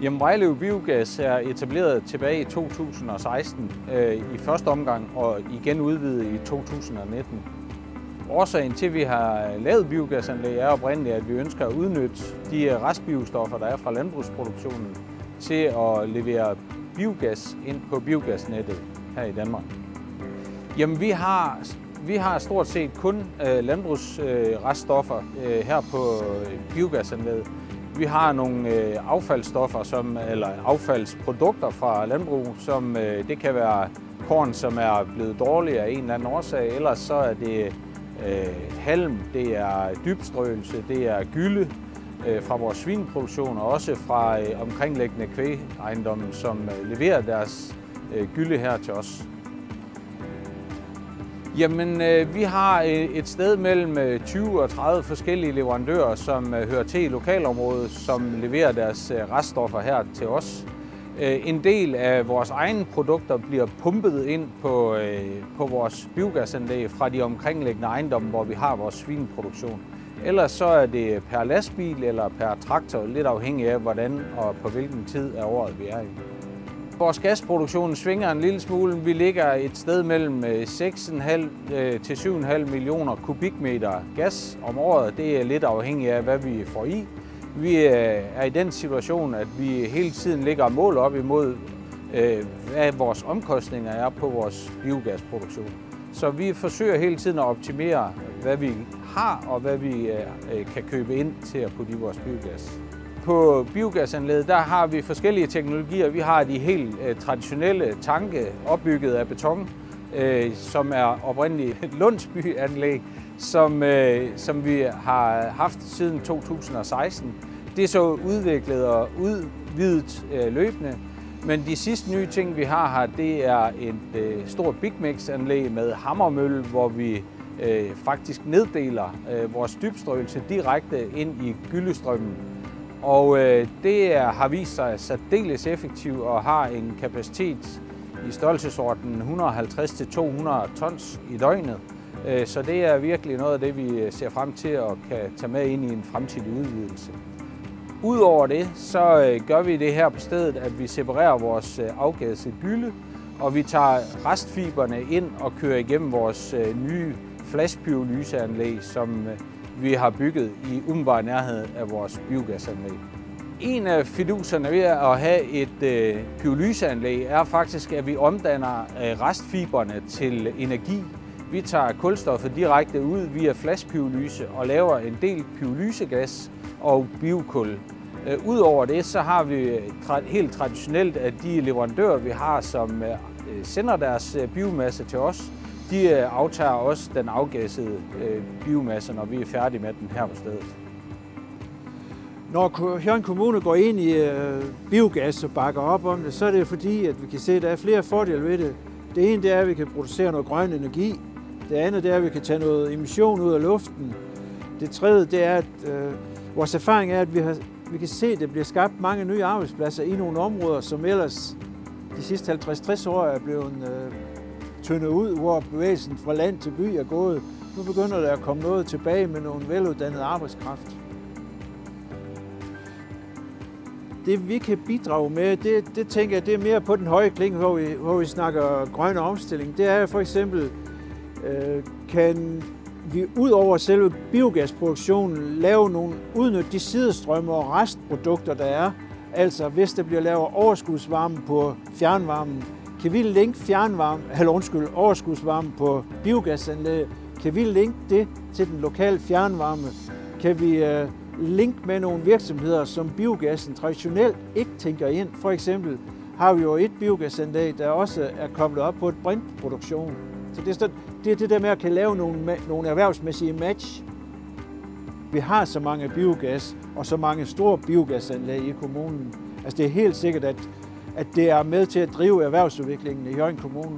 Jamen, Vejlev Biogas er etableret tilbage i 2016 i første omgang og igen udvidet i 2019. Årsagen til, at vi har lavet biogasanlæg, er oprindeligt, at vi ønsker at udnytte de restbiostoffer, der er fra landbrugsproduktionen, til at levere biogas ind på biogasnettet her i Danmark. Jamen, vi har stort set kun landbrugsreststoffer her på biogasanlægget. Vi har nogle affaldsstoffer, eller affaldsprodukter fra landbrug, som det kan være korn, som er blevet dårlige af en eller anden årsag. Ellers så er det halm, det er dybstrøelse, det er gylde fra vores svineproduktion og også fra omkringliggende kvægejendomme, som leverer deres gylde her til os. Jamen, vi har et sted mellem 20 og 30 forskellige leverandører, som hører til i lokalområdet, som leverer deres reststoffer her til os. En del af vores egne produkter bliver pumpet ind på vores biogasanlæg fra de omkringliggende ejendomme, hvor vi har vores svineproduktion. Ellers så er det per lastbil eller per traktor, lidt afhængig af hvordan og på hvilken tid af året vi er i. Vores gasproduktion svinger en lille smule. Vi ligger et sted mellem 6,5 til 7,5 millioner kubikmeter gas om året. Det er lidt afhængigt af, hvad vi får i. Vi er i den situation, at vi hele tiden ligger mål op imod, hvad vores omkostninger er på vores biogasproduktion. Så vi forsøger hele tiden at optimere, hvad vi har og hvad vi kan købe ind til at putte i vores biogas. På biogasanlægget der har vi forskellige teknologier. Vi har de helt traditionelle tanke opbygget af beton, som er oprindeligt et Lundsby-anlæg, som vi har haft siden 2016. Det er så udviklet og udvidet løbende. Men de sidste nye ting, vi har her, det er et stort Big Mix-anlæg med hammermølle, hvor vi faktisk neddeler vores dybstrøelse direkte ind i gyldestrømmen. Og det har vist sig særdeles effektivt og har en kapacitet i størrelsesordenen 150-200 tons i døgnet. Så det er virkelig noget af det, vi ser frem til og kan tage med ind i en fremtidig udvidelse. Udover det, så gør vi det her på stedet, at vi separerer vores afgassede gylde, og vi tager restfiberne ind og kører igennem vores nye flashpyrolyseanlæg, som vi har bygget i umiddelbar nærhed af vores biogasanlæg. En af fiduserne ved at have et pyrolyseanlæg er faktisk, at vi omdanner restfiberne til energi. Vi tager kulstoffet direkte ud via flashpyrolyse og laver en del pyrolysegas og biokul. Udover det, så har vi helt traditionelt, at de leverandører, vi har, som sender deres biomasse til os, de aftager også den afgassede biomasse, når vi er færdige med den her på stedet. Når Hjørring Kommune går ind i biogas og bakker op om det, så er det fordi, at vi kan se, at der er flere fordele ved det. Det ene det er, at vi kan producere noget grøn energi. Det andet det er, at vi kan tage noget emission ud af luften. Det tredje det er, at vores erfaring er, at vi kan se, at der bliver skabt mange nye arbejdspladser i nogle områder, som ellers de sidste 50-60 år er blevet tyndet ud, hvor bevægelsen fra land til by er gået. Nu begynder der at komme noget tilbage med nogle veluddannet arbejdskraft. Det vi kan bidrage med, det tænker jeg, det er mere på den høje klinge, hvor vi snakker grøn omstilling. Det er for eksempel, kan vi ud over selve biogasproduktionen udnytte de sidestrømme og restprodukter, der er. Altså hvis der bliver lavet overskudsvarme på fjernvarmen, kan vi linke overskudsvarme på biogasanlæg, kan vi linke det til den lokale fjernvarme, kan vi linke med nogle virksomheder, som biogassen traditionelt ikke tænker ind. For eksempel har vi jo et biogasanlæg, der også er koblet op på et brintproduktion. Så det er det der med at kan lave nogle erhvervsmæssige match. Vi har så mange biogas og så mange store biogasanlæg i kommunen. Altså det er helt sikkert, at det er med til at drive erhvervsudviklingen i Hjørring Kommune.